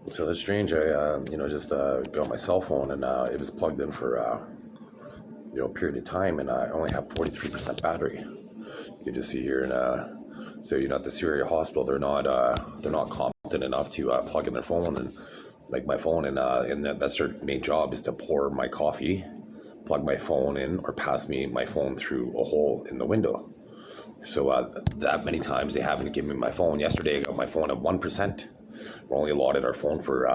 So that's strange. I just got my cell phone and it was plugged in for a period of time, and I only have 43% battery. You can just see here, and so at the Syria hospital, they're not competent enough to plug in their phone, and like my phone, and that's their main job is to pour my coffee, plug my phone in, or pass me my phone through a hole in the window. So that many times they haven't given me my phone. Yesterday I got my phone at 1%. We're only allotted our phone for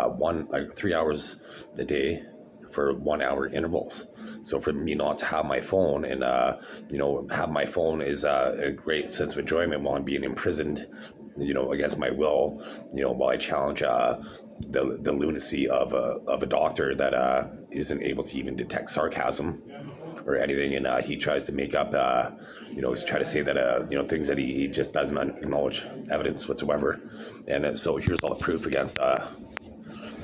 3 hours a day for 1 hour intervals. So for me not to have my phone and have my phone is a great sense of enjoyment while I'm being imprisoned, against my will, while I challenge the lunacy of a doctor that isn't able to even detect sarcasm or anything, and he tries to make up, try to say that, things that he just doesn't acknowledge evidence whatsoever. And so here's all the proof against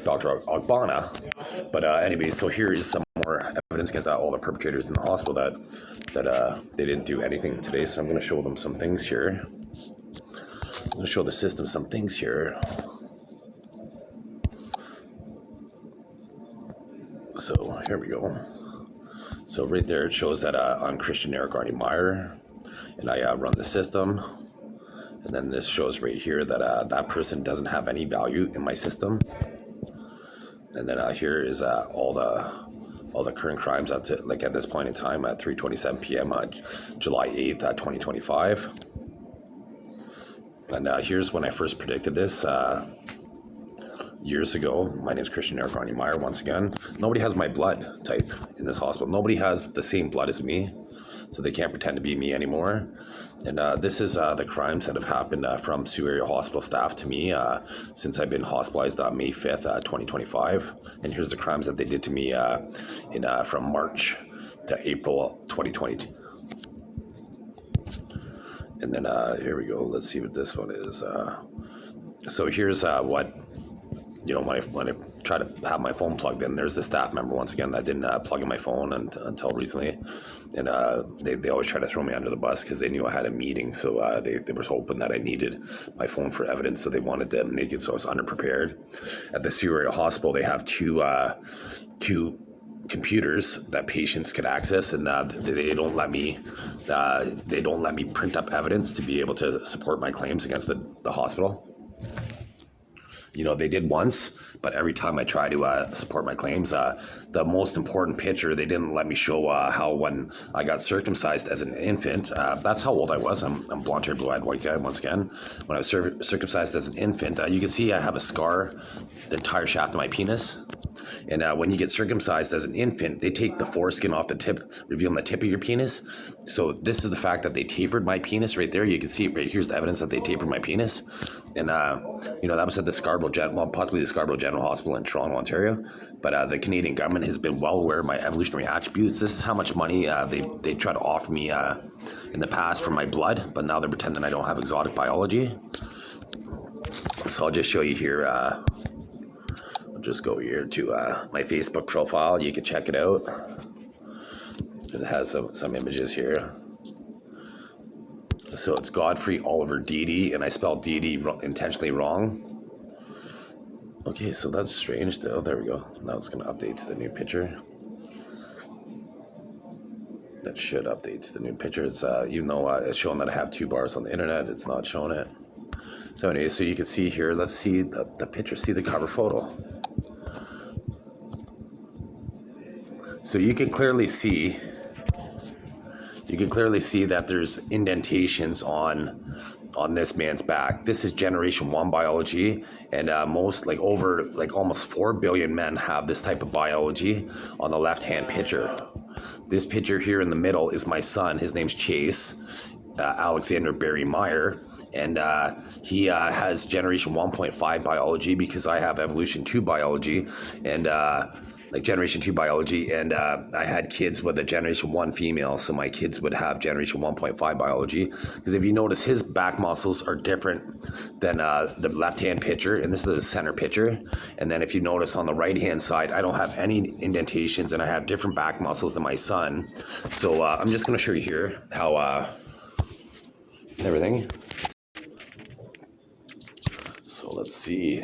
Dr. Ogbonna. But anyway, so here is some more evidence against all the perpetrators in the hospital that they didn't do anything today. So I'm going to show them some things here. I'm going to show the system some things here. So here we go. So right there it shows that I'm Christian Eric Arnie Meyer, and I run the system. And then this shows right here that that person doesn't have any value in my system. And then here is all the current crimes up to at this point in time at 3:27 p.m. July 8th, 2025. And here's when I first predicted this. Years ago. My name is Christian Eric Arnie Meyer once again. Nobody has my blood type in this hospital. Nobody has the same blood as me, so they can't pretend to be me anymore. And this is the crimes that have happened from Sioux Area Hospital staff to me since I've been hospitalized May 5th, 2025. And here's the crimes that they did to me from March to April 2022. And then here we go. Let's see what this one is. So here's what, when I try to have my phone plugged in, there's the staff member once again that didn't plug in my phone until recently, and they always try to throw me under the bus because they knew I had a meeting, so they were hoping that I needed my phone for evidence, so they wanted to make it so I was underprepared. At the Sioux Area Hospital, they have two computers that patients could access, and they don't let me print up evidence to be able to support my claims against the hospital. They did once, but every time I try to support my claims, the most important picture, they didn't let me show how when I got circumcised as an infant, that's how old I was. I'm blonde-haired, blue-eyed white guy once again. When I was circumcised as an infant, you can see I have a scar, the entire shaft of my penis. And when you get circumcised as an infant, they take the foreskin off the tip, revealing the tip of your penis. So this is the fact that they tapered my penis right there. You can see it right here's the evidence that they tapered my penis. And, that was at the possibly the Scarborough General Hospital in Toronto, Ontario. But the Canadian government has been well aware of my evolutionary attributes. This is how much money they try to offer me in the past for my blood, but now they're pretending I don't have exotic biology. So I'll just show you here. Just go here to my Facebook profile. You can check it out because it has some images here. So it's Godfrey Oliver Deedy, and I spelled Deedy intentionally wrong. Okay, so that's strange though. There we go. Now it's going to update to the new picture. That should update to the new picture. It's even though it's showing that I have 2 bars on the internet, it's not showing it. So anyway, so you can see here. Let's see the picture. See the cover photo. So you can clearly see that there's indentations on this man's back. This is generation 1 biology, and most almost 4 billion men have this type of biology on the left-hand picture. This picture here in the middle is my son. His name's Chase Alexander Barry Meyer. And he has generation 1.5 biology because I have evolution 2 biology, and generation 2 biology, and I had kids with a generation 1 female, so my kids would have generation 1.5 biology. Because if you notice, his back muscles are different than the left-hand picture, and this is the center picture. And then if you notice on the right-hand side, I don't have any indentations, and I have different back muscles than my son. So I'm just going to show you here how everything. So let's see.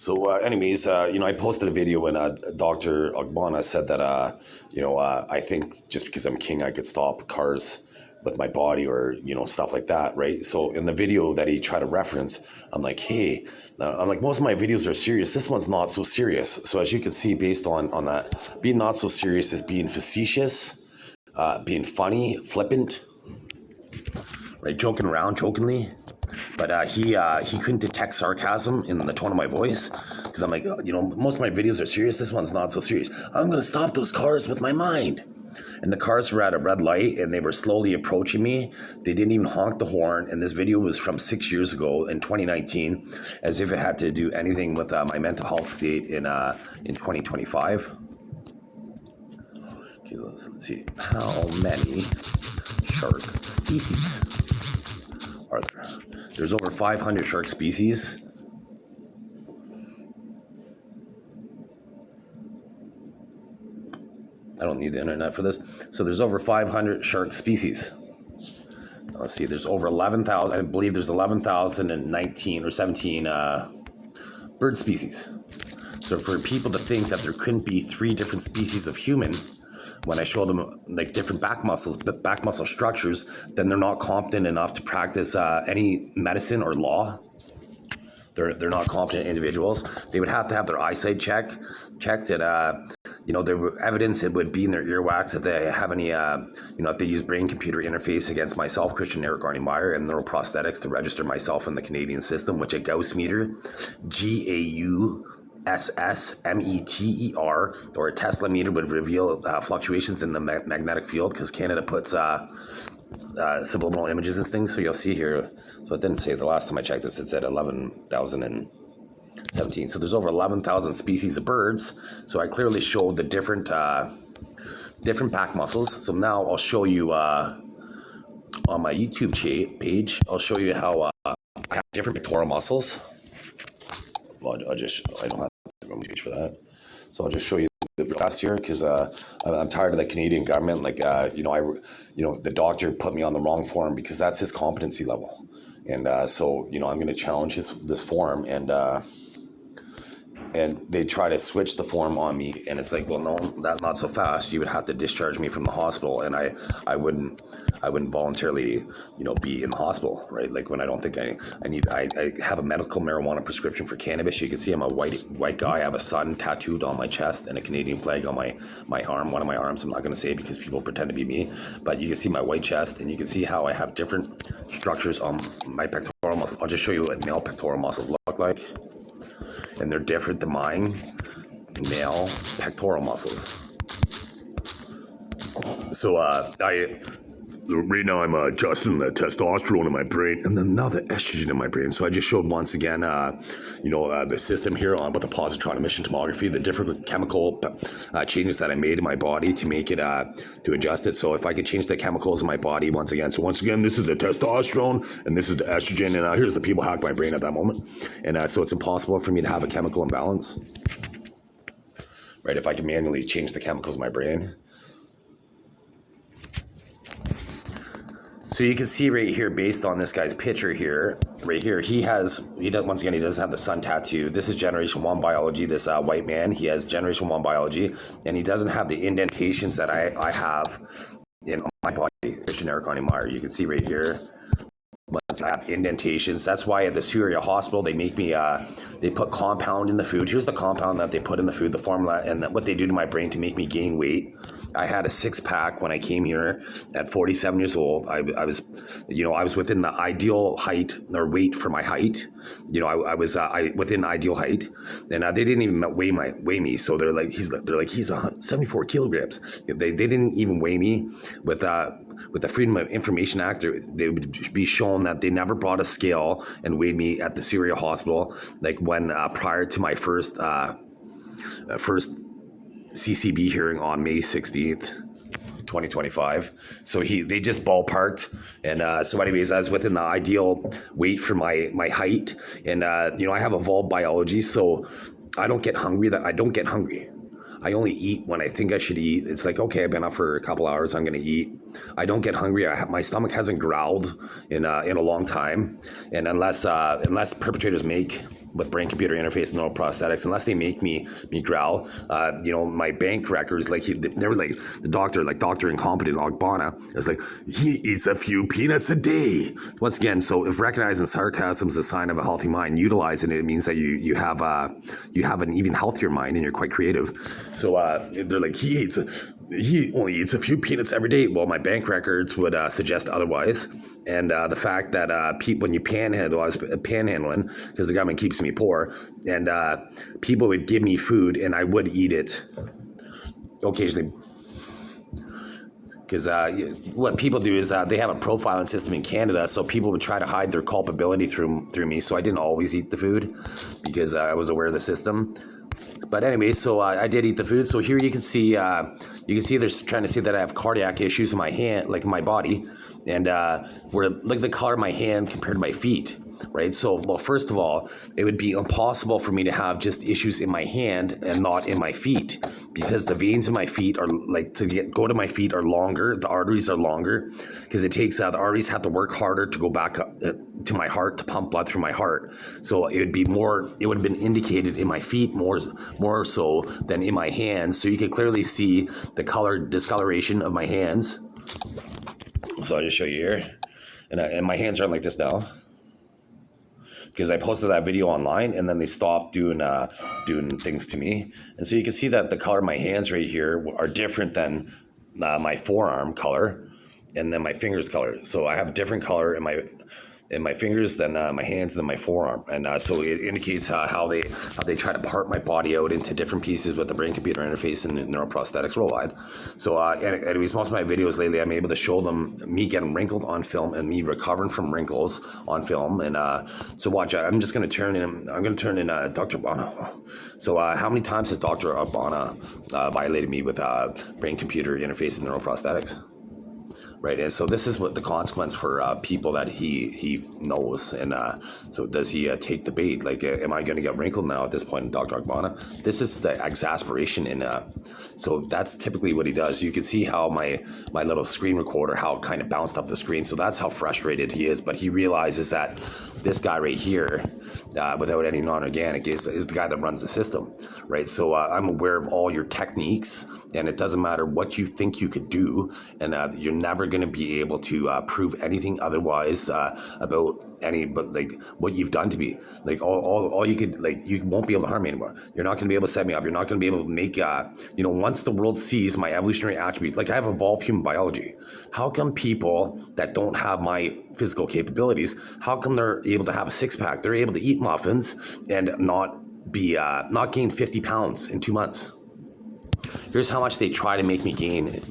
So, anyways, I posted a video when Dr. Ogbonna said that, I think just because I'm king, I could stop cars with my body or, stuff like that, right? So in the video that he tried to reference, I'm like, hey, most of my videos are serious. This one's not so serious. So as you can see, based on that, being not so serious is being facetious, being funny, flippant, right? Joking around, jokingly. But he couldn't detect sarcasm in the tone of my voice, because I'm like, most of my videos are serious. This one's not so serious. I'm going to stop those cars with my mind. And the cars were at a red light, and they were slowly approaching me. They didn't even honk the horn. And this video was from 6 years ago in 2019, as if it had to do anything with my mental health state in 2025. Okay, let's see. How many shark species are there? There's over 500 shark species. I don't need the internet for this. So there's over 500 shark species. Let's see, there's over 11,000. I believe there's 11,019 or 17 bird species. So for people to think that there couldn't be 3 different species of human, when I show them like different back muscle structures, then they're not competent enough to practice any medicine or law. They're not competent individuals. They would have to have their eyesight checked, and their evidence, it would be in their earwax if they have any, if they use brain-computer interface against myself, Christian Eric Arnie Meyer, and neuroprosthetics to register myself in the Canadian system, which a Gauss meter, GAUSSMETER, or a Tesla meter would reveal fluctuations in the magnetic field, because Canada puts subliminal images and things. So you'll see here, so it didn't say, the last time I checked this, it said 11,017. So there's over 11,000 species of birds. So I clearly showed the different back muscles. So now I'll show you on my YouTube page, I'll show you how I have different pectoral muscles. Well, I don't have the room page for that. So I'll just show you the past here, because I'm tired of the Canadian government. The doctor put me on the wrong form because that's his competency level. And so I'm going to challenge this form, and they try to switch the form on me, and it's like, well, no, that's not so fast. You would have to discharge me from the hospital, and I wouldn't voluntarily, be in the hospital, right? Like when I don't think I have a medical marijuana prescription for cannabis. You can see I'm a white guy. I have a sun tattooed on my chest and a Canadian flag on my arm, one of my arms. I'm not going to say it because people pretend to be me, but you can see my white chest, and you can see how I have different structures on my pectoral muscles. I'll just show you what male pectoral muscles look like. And they're different than mine, male pectoral muscles. So right now I'm adjusting the testosterone in my brain, and then now the estrogen in my brain. So I just showed once again, the system here on with the positron emission tomography, the different chemical changes that I made in my body to make it to adjust it. So if I could change the chemicals in my body once again. So once again, this is the testosterone and this is the estrogen, and here's the people hack my brain at that moment. And so it's impossible for me to have a chemical imbalance, right? If I can manually change the chemicals in my brain. So you can see right here, based on this guy's picture here, right here, he doesn't have the sun tattoo. This is generation 1 biology. This white man, he has generation 1 biology, and he doesn't have the indentations that I have in my body, Christian Eric Arnie Meyer. You can see right here, I have indentations. That's why at the Syria hospital, they make me, they put compound in the food. Here's the compound that they put in the food, the formula, and what they do to my brain to make me gain weight. I had a 6-pack when I came here at 47 years old. I was within the ideal height or weight for my height. I was within ideal height, and they didn't even weigh me. So they're like he's 74 kilograms. They didn't even weigh me. With the Freedom of Information Act, they would be shown that they never brought a scale and weighed me at the Syria hospital, like when prior to my first CCB hearing on May 16th, 2025. So they just ballparked. And so anyways, I was within the ideal weight for my height. And, I have evolved biology, so I don't get hungry. I only eat when I think I should eat. It's like, okay, I've been up for a couple hours, I'm going to eat. I don't get hungry. My stomach hasn't growled in a long time. And unless perpetrators make with brain-computer interface and neuroprosthetics, unless they make me growl. My bank records, like they were like the doctor, like Dr. Incompetent Ogbonna, is like, he eats a few peanuts a day. Once again, so if recognizing sarcasm is a sign of a healthy mind, utilizing it means that you have an even healthier mind and you're quite creative. So they're like, he only eats a few peanuts every day. Well, my bank records would suggest otherwise. And the fact that when you panhandle, I was panhandling because the government keeps me poor, and people would give me food and I would eat it occasionally. Because what people do is they have a profiling system in Canada, so people would try to hide their culpability through me. So I didn't always eat the food because I was aware of the system. But anyway, so I did eat the food. So here you can see they're trying to say that I have cardiac issues in my hand, like in my body, and where look at the color of my hand compared to my feet, right? So, well, first of all, it would be impossible for me to have just issues in my hand and not in my feet, because the veins in my feet are like go to my feet are longer, the arteries are longer, because it takes the arteries have to work harder to go back up to my heart to pump blood through my heart. So it would have been indicated in my feet more so than in my hands. So you can clearly see the discoloration of my hands. So I'll just show you here, and my hands aren't like this now because I posted that video online and then they stopped doing things to me. And so you can see that the color of my hands right here are different than my forearm color and then my fingers color. So I have a different color in my fingers than my hands than my forearm. And so it indicates how they try to part my body out into different pieces with the brain-computer interface and neuroprosthetics worldwide. So anyways, most of my videos lately, I'm able to show them me getting wrinkled on film and me recovering from wrinkles on film. And so watch, I'm going to turn in Dr. Ogbonna. So how many times has Dr. Ogbonna violated me with brain-computer interface and neuroprosthetics? Right, and so this is what the consequence for people that he knows, and so does he take the bait? Like, am I going to get wrinkled now at this point, Dr. Ogbonna? This is the exasperation, so that's typically what he does. You can see how my little screen recorder, how it kind of bounced up the screen, so that's how frustrated he is, but he realizes that this guy right here, without any non-organic, is the guy that runs the system, right? So I'm aware of all your techniques, and it doesn't matter what you think you could do, and you're never going to be able to prove anything otherwise about like what you've done to me. Like all you could, like, you won't be able to harm me anymore. You're not going to be able to set me up. You're not going to be able to make once the world sees my evolutionary attribute, like I have evolved human biology. How come people that don't have my physical capabilities, how come they're able to have a six-pack? They're able to eat muffins and not gain 50 pounds in 2 months. Here's how much they try to make me gain,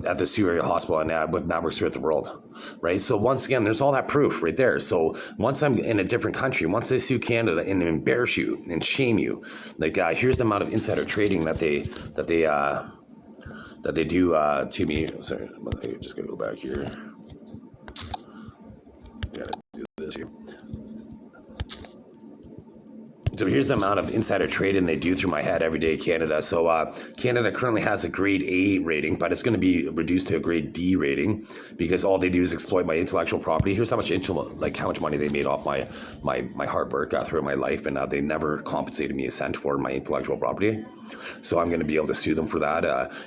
at the Superior Hospital and with networks throughout the world, right? So once again, there's all that proof right there. So once I'm in a different country, once they sue Canada and embarrass you and shame you, like here's the amount of insider trading that they do to me. Sorry, I'm just gonna go back here. Gotta do this here. So here's the amount of insider trading they do through my head every day, Canada. So Canada currently has a grade A rating, but it's going to be reduced to a grade D rating because all they do is exploit my intellectual property. Here's how much money they made off my hard work throughout my life, and they never compensated me a cent for my intellectual property. So I'm going to be able to sue them for that.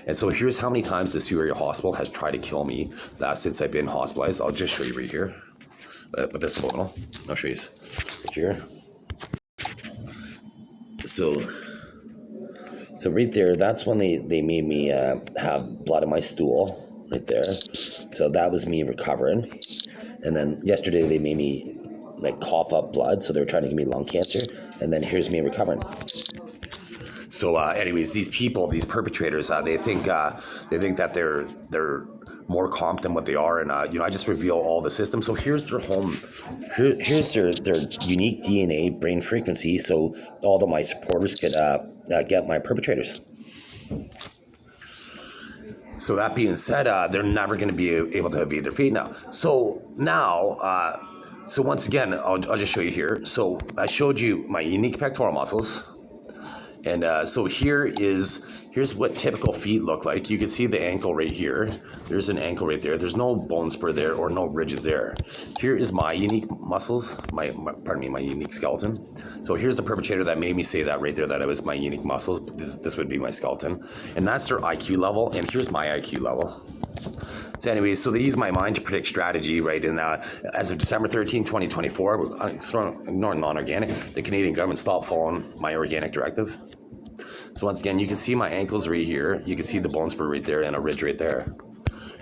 And so here's how many times the Superior Hospital has tried to kill me since I've been hospitalized. I'll just show you right here with this photo. I'll show you right here. So right there, that's when they made me have blood in my stool, right there. So that was me recovering. And then yesterday they made me like cough up blood, so they were trying to give me lung cancer. And then here's me recovering. So anyways, these people, these perpetrators, they think that they're more competent than what they are, and I just reveal all the systems. So here's their home, here's their unique DNA brain frequency, so all of my supporters could get my perpetrators. So that being said, they're never going to be able to evade their fate now. So once again, I'll just show you here. So I showed you my unique pectoral muscles. And so here is Here's what typical feet look like. You can see the ankle right here. There's an ankle right there. There's no bone spur there or no ridges there. Here is my unique muscles, my unique skeleton. So here's the perpetrator that made me say that right there, that it was my unique muscles. This would be my skeleton. And that's their IQ level, and here's my IQ level. So anyways, so they use my mind to predict strategy, right? And as of December 13, 2024, ignoring non-organic, the Canadian government stopped following my organic directive. So once again, you can see my ankles right here. You can see the bone spur right there and a ridge right there.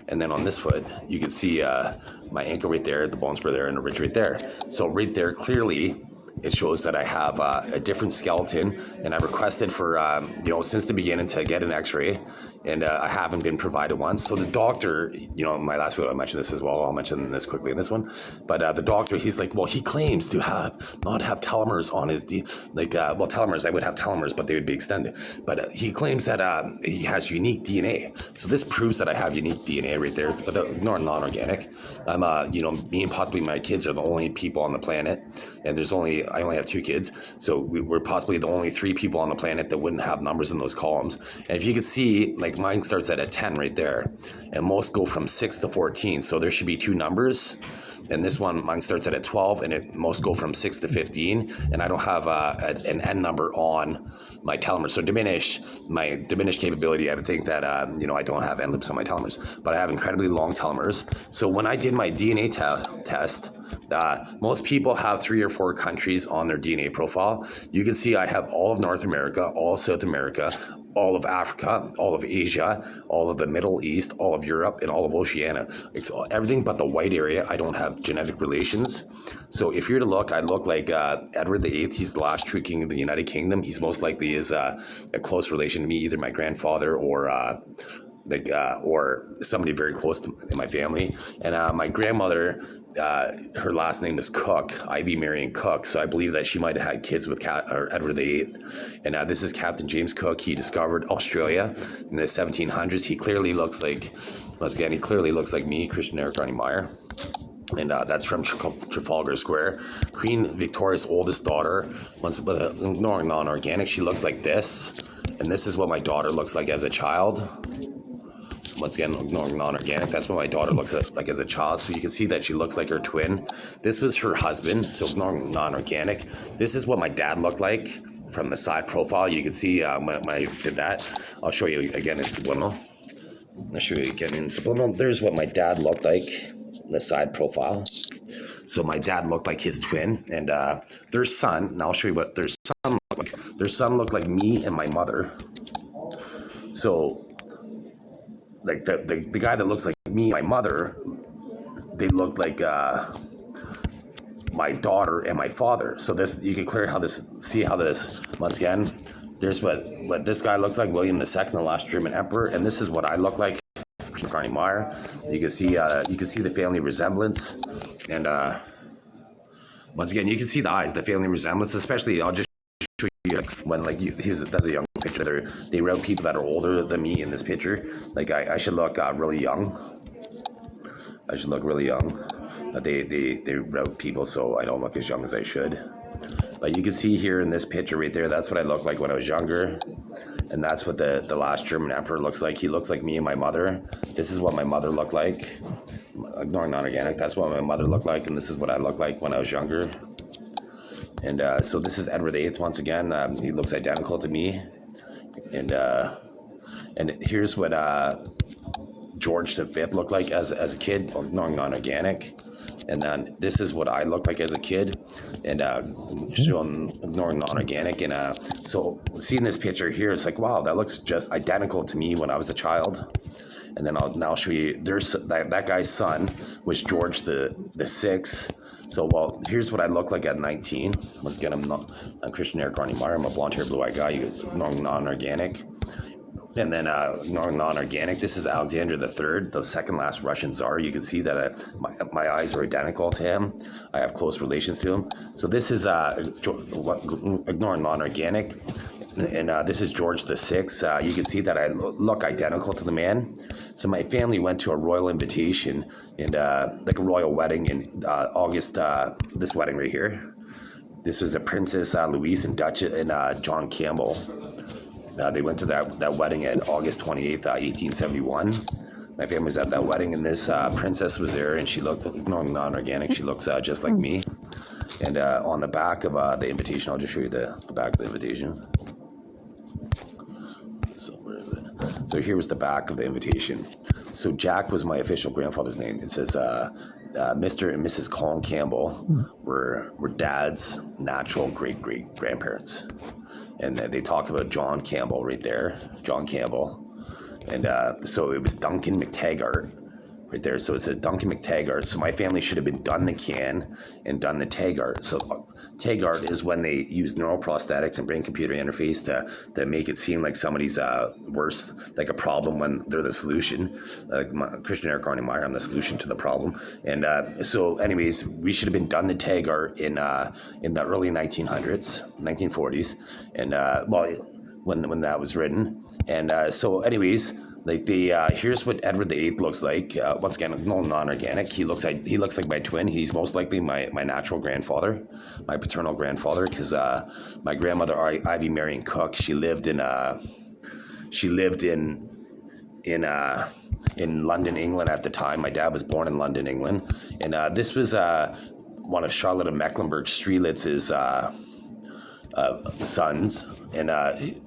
And then on this foot, you can see my ankle right there, the bone spur there, and a ridge right there. So right there, clearly, it shows that I have a different skeleton, and I requested for, since the beginning to get an x-ray, and I haven't been provided one. So the doctor, my last video I mentioned this as well, I'll mention this quickly in this one, but the doctor, he's like, well, he claims to not have telomeres on his, telomeres, I would have telomeres, but they would be extended. But he claims that he has unique DNA. So this proves that I have unique DNA right there, but ignore non-organic. I'm, me and possibly my kids are the only people on the planet, and I only have 2 kids, so we're possibly the only 3 people on the planet that wouldn't have numbers in those columns. And if you can see, like mine starts at a 10 right there, and most go from 6 to 14, so there should be 2 numbers. And this one, mine starts at a 12, and most go from 6 to 15, and I don't have an N number on my telomeres. So my diminished capability, I would think that, I don't have N loops on my telomeres, but I have incredibly long telomeres. So when I did my DNA test, most people have 3 or 4 countries on their DNA profile. You can see I have all of North America, all of South America, all of Africa, all of Asia, all of the Middle East, all of Europe, and all of Oceania. It's everything but the white area. I don't have genetic relations. So if you're to look, I look like Edward VIII. He's the last true king of the United Kingdom. He's most likely is a close relation to me, either my grandfather or somebody very close to in my family. And my grandmother, her last name is Cook, Ivy Marion Cook, so I believe that she might have had kids with Edward VIII. And this is Captain James Cook. He discovered Australia in the 1700s. He clearly looks like, me, Christian Eric Ronnie Meyer. And that's from Trafalgar Square. Queen Victoria's oldest daughter, ignoring non-organic, she looks like this. And this is what my daughter looks like as a child. Once again, ignoring non-organic, that's what my daughter looks like as a child. So you can see that she looks like her twin. This was her husband, so ignoring non-organic. This is what my dad looked like from the side profile. You can see when I did that. I'll show you again in subliminal. There's what my dad looked like in the side profile. So my dad looked like his twin, and their son, and I'll show you what their son looked like. Their son looked like me and my mother. So like the guy that looks like me and my mother, they look like my daughter and my father. So this, you can see how this, once again, there's what this guy looks like, William II, the last German emperor, and this is what I look like, Ronnie Meyer. You can see the family resemblance, and once again, you can see the eyes, the family resemblance, especially, I'll just show you when that's a young picture. They wrote people that are older than me in this picture. Like I should look really young. I should look really young. They wrote people so I don't look as young as I should. But you can see here in this picture right there, that's what I looked like when I was younger. And that's what the last German emperor looks like. He looks like me and my mother. This is what my mother looked like. Ignoring non-organic, that's what my mother looked like, and this is what I looked like when I was younger. And so this is Edward VIII once again. He looks identical to me. And here's what George V looked like as a kid, ignoring non-organic. And then this is what I looked like as a kid, and showing ignoring non-organic. And so seeing this picture here, it's like, wow, that looks just identical to me when I was a child. And then I'll now show you. There's that guy's son was George the Sixth. So, well, here's what I look like at 19. Once again, I'm Christian Eric Ronnie Meyer. I'm a blonde-haired, blue-eyed guy, ignoring non-organic. And then ignoring non-organic, this is Alexander III, the second last Russian Tsar. You can see that my eyes are identical to him. I have close relations to him. So this is ignoring non-organic. And this is George VI. You can see that I look identical to the man. So my family went to a royal invitation and like a royal wedding in August. This wedding right here. This was a Princess Louise and Duchess and John Campbell. They went to that wedding at August 28th, 1871. My family was at that wedding, and this princess was there, and she looked non-organic. She looks just like me. And on the back of the invitation, I'll just show you the back of the invitation. So where is it? So here was the back of the invitation. So Jack was my official grandfather's name. It says Mr. and Mrs. Colin Campbell were Dad's natural great-great-grandparents. And they talk about John Campbell right there, John Campbell. And so it was Duncan McTaggart right there. So it says Duncan McTaggart. So my family should have been Dun the Can and Dun the Taggart. So Taggart is when they use neural prosthetics and brain computer interface to make it seem like somebody's worse, like a problem when they're the solution. Like Christian Eric Arnie Meyer, I'm the solution to the problem. And so anyways, we should have been Dun the Taggart in the early 1940s. And when that was written. And so anyways, like here's what Edward VIII looks like. Once again, no non-organic. He looks like my twin. He's most likely my natural grandfather, my paternal grandfather, because my grandmother Ivy Marion Cook, she lived in London, England at the time. My dad was born in London, England, and this was one of Charlotte of Mecklenburg Strelitz's sons. And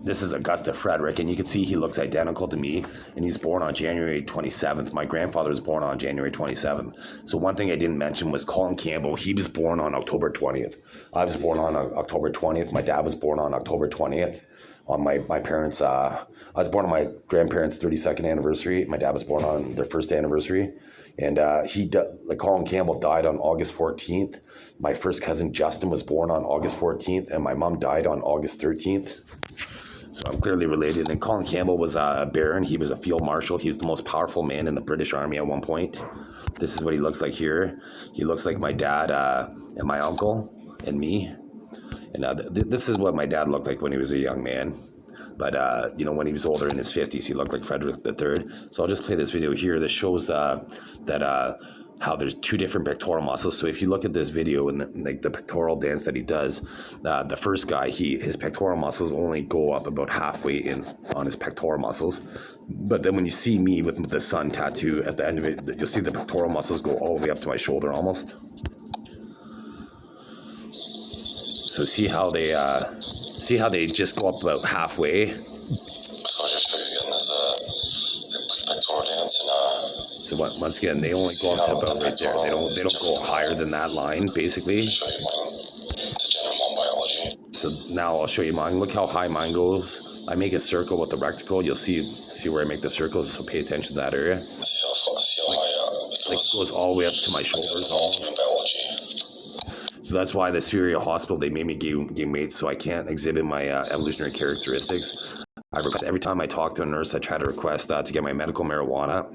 this is Augusta Frederick, and you can see he looks identical to me, and he's born on January 27th. My grandfather was born on January 27th. So one thing I didn't mention was Colin Campbell. He was born on October 20th. I was born on October 20th. My dad was born on October 20th. On my parents, I was born on my grandparents' 32nd anniversary. My dad was born on their first anniversary. And Colin Campbell died on August 14th. My first cousin Justin was born on August 14th, and my mom died on August 13th. So I'm clearly related. And Colin Campbell was a baron. He was a field marshal. He was the most powerful man in the British Army at one point. This is what he looks like here. He looks like my dad and my uncle and me. And this is what my dad looked like when he was a young man. But, when he was older in his 50s, he looked like Frederick III. So I'll just play this video here. This shows how there's two different pectoral muscles. So if you look at this video and the pectoral dance that he does, the first guy, his pectoral muscles only go up about halfway on his pectoral muscles. But then when you see me with the sun tattoo at the end of it, you'll see the pectoral muscles go all the way up to my shoulder almost. So see how they just go up about halfway. So just for you again, there's the pectoral dance and So once again, they only go up to about right there. They don't go higher than that line, basically. show you mine. It's a general bone biology. So now I'll show you mine. Look how high mine goes. I make a circle with the rectangle. You'll see where I make the circles. So pay attention to that area. See how high It goes all the way up to my shoulders almost. biology. So that's why the Syria Hospital, they made me gain weight, so I can't exhibit my evolutionary characteristics. Every time I talk to a nurse, I try to request to get my medical marijuana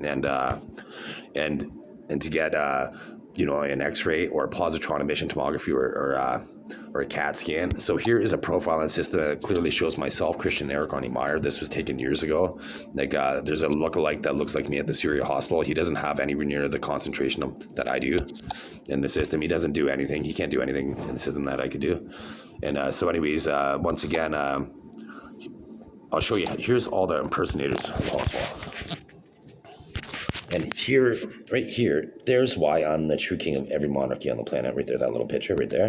and to get an X-ray or a positron emission tomography or a CAT scan. So here is a profiling system that clearly shows myself, Christian Eric Arnie Meyer. This was taken years ago. There's a lookalike that looks like me at the Syria Hospital. He doesn't have anywhere near the concentration that I do in the system. He doesn't do anything. He can't do anything in the system that I could do. And so anyways, once again, I'll show you. Here's all the impersonators possible. And here, right here, there's why I'm the true king of every monarchy on the planet. Right there, that little picture right there.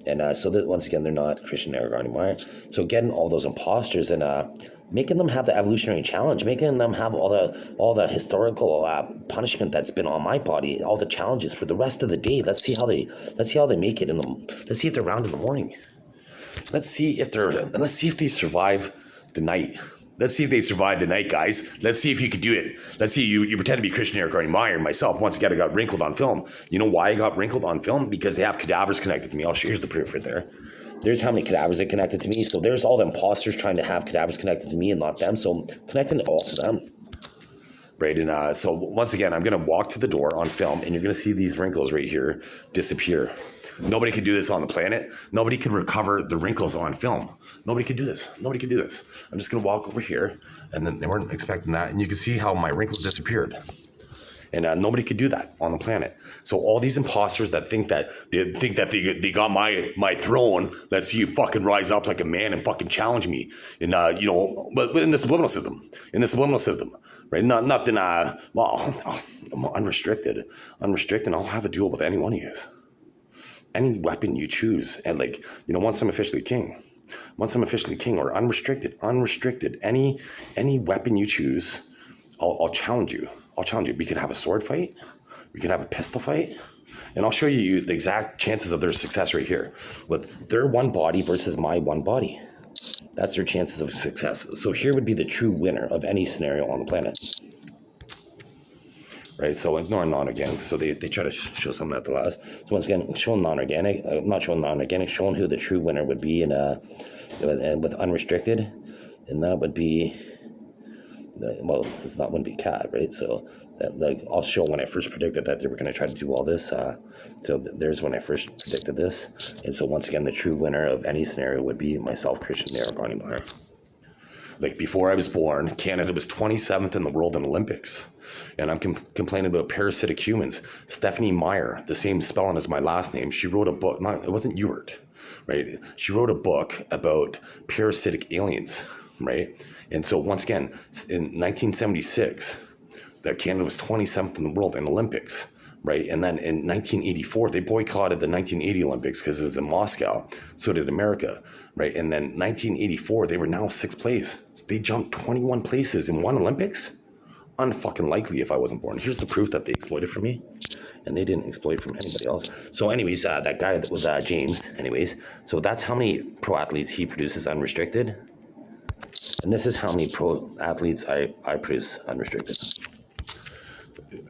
And so that once again, they're not Christian Eric Arnie Meyer. So getting all those imposters and making them have the evolutionary challenge, making them have all the historical punishment that's been on my body, all the challenges for the rest of the day. Let's see how they make it let's see if they're around in the morning. Let's see if they survive the night. Let's see if they survive the night, guys. Let's see if you could do it. Let's see you pretend to be Christian Eric Arnie Meyer. Myself, once again, I got wrinkled on film. You know why I got wrinkled on film? Because they have cadavers connected to me. Here's the proof right there. There's how many cadavers they connected to me. So there's all the imposters trying to have cadavers connected to me and not them. So I'm connecting it all to them. Right, and so once again, I'm going to walk to the door on film, and you're going to see these wrinkles right here disappear. Nobody could do this on the planet. Nobody could recover the wrinkles on film. Nobody could do this. Nobody could do this. I'm just going to walk over here, and then they weren't expecting that, and you can see how my wrinkles disappeared. And nobody could do that on the planet. So all these imposters that think that they got my throne, let's see you fucking rise up like a man and fucking challenge me. And but in the subliminal system, right? Nothing. Well, I'm unrestricted. I'll have a duel with any one of you. Any weapon you choose, and once I'm officially king, or unrestricted, any weapon you choose, I'll challenge you. We could have a sword fight. We could have a pistol fight. And I'll show you the exact chances of their success right here. With their one body versus my one body. That's their chances of success. So here would be the true winner of any scenario on the planet. Right, so ignore non-organic. So they try to show something at the last. So once again, showing non-organic, not showing non-organic, showing who the true winner would be and with unrestricted. And that would be... well, wouldn't be cat, right? So I'll show when I first predicted that they were going to try to do all this. So there's when I first predicted this. And so once again, the true winner of any scenario would be myself, Christian Meyer. Before I was born, Canada was 27th in the world in Olympics. And I'm complaining about parasitic humans. Stephanie Meyer, the same spelling as my last name, she wrote a book. It wasn't Ewert, right? She wrote a book about parasitic aliens, right? And so once again, in 1976, that Canada was 27th in the world in Olympics, right? And then in 1984, they boycotted the 1980 Olympics because it was in Moscow. So did America, right? And then 1984, they were now 6th place. They jumped 21 places in one Olympics. Unfucking likely if I wasn't born. Here's the proof that they exploited from me, and they didn't exploit from anybody else. So anyways, that guy that was James, anyways, so that's how many pro athletes he produces unrestricted. And this is how many pro athletes I produce unrestricted.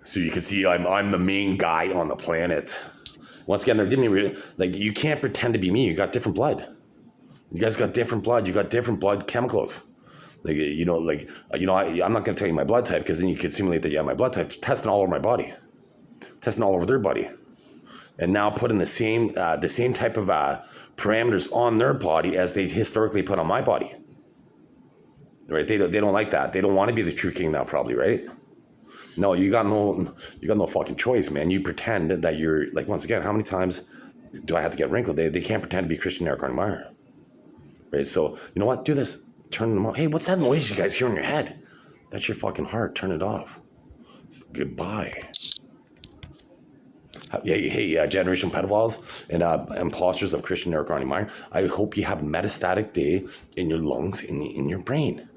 So you can see I'm the main guy on the planet. Once again, they're giving me you can't pretend to be me. You got different blood. You guys got different blood. You got different blood chemicals. I'm not going to tell you my blood type because then you could simulate that you have my blood type. Testing all over my body, testing all over their body, and now putting the same type of parameters on their body as they historically put on my body. Right? They don't like that. They don't want to be the true king now, probably, right? No, you got no fucking choice, man. You pretend that you're once again. How many times do I have to get wrinkled? They can't pretend to be Christian Eric Meyer, right? So you know what? Do this. Turn them off. Hey, what's that noise you guys hear in your head? That's your fucking heart. Turn it off. Goodbye. Hey, generation pedophiles and imposters of Christian Eric Meyer. I hope you have a metastatic day in your lungs, in your brain.